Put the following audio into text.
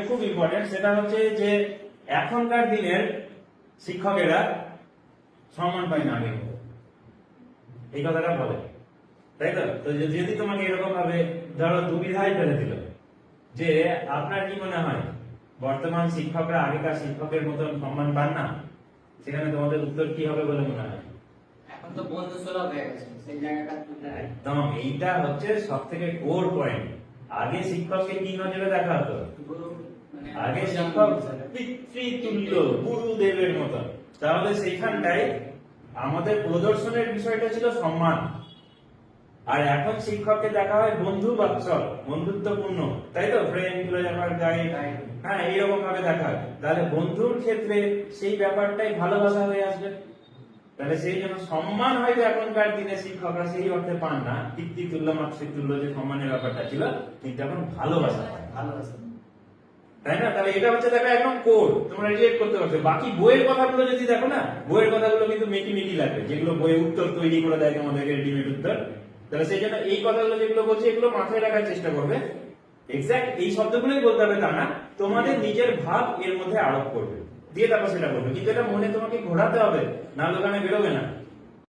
খুব ইম্পর্টেন্ট, সেটা হচ্ছে যে এখনকার দিনের শিক্ষকেরা সম্মান পায় না আগের মতো, এই কথাটা বলে, তাই তো? তো যদি তোমাকে এরকম ভাবে ধরো দুবিধায় ফেলে দিল যে আপনার কি মনে হয় বর্তমান শিক্ষকরা আগেকার শিক্ষকের মতন সম্মান পান না, সেখানে তোমাদের উত্তর কি হবে বলে মনে হয়? এখন তো বন্ধু সুলভ হয়ে গেছে সেই জায়গাটা। একদম, এইটা হচ্ছে সব থেকে কোর পয়েন্ট। আগে শিক্ষককে কি নজরে দেখা হতো? আগে শিক্ষক পিতৃতুল্য, গুরুদেবের মতো। তাহলে সেইখানটায় আমাদের প্রদর্শনের বিষয়টা ছিল সম্মান, আর এখন শিক্ষককে দেখা হয় বন্ধু বাৎসল, বন্ধুত্বপূর্ণ, তাই তো? ফ্রেন্ড, ফিলোজফার, গাইড, হ্যাঁ, এইরকম ভাবে দেখা হয়। তাহলে বন্ধুর ক্ষেত্রে সেই ব্যাপারটাই ভালোবাসা হয়ে আসবে। তাহলে সেই জন্য সম্মান হয়তো এখনকার দিনে শিক্ষকরা সেই অর্থে পান না, পিতৃতুল্য মাতৃতুল্য যে সম্মানের ব্যাপারটা ছিল, কিন্তু এখন ভালোবাসা পায়, ভালোবাসা, তাই না? তাহলে এটা হচ্ছে দেখো একদম কোর, তোমরা রিলেট করতে পারছো। বাকি বইয়ের কথাগুলো যদি দেখো না, বইয়ের কথাগুলো কিন্তু মিটি মিটি লাগবে, যেগুলো বইয়ে উত্তর তৈরি করে দেয় তোমাদেরকে রেডিমেড উত্তর। তাহলে সেই জন্য এই কথাগুলো যেগুলো বলছি এগুলো মাথায় রাখার চেষ্টা করবে। এক্সাক্ট এই শব্দগুলোই বলতে হবে তা না, তোমাদের নিজের ভাব এর মধ্যে আরোপ করবে, দিয়ে তারপর সেটা বলবে। কিন্তু এটা মনে তোমাকে ঘোরাতে হবে, না দোকানে বেরোবে না।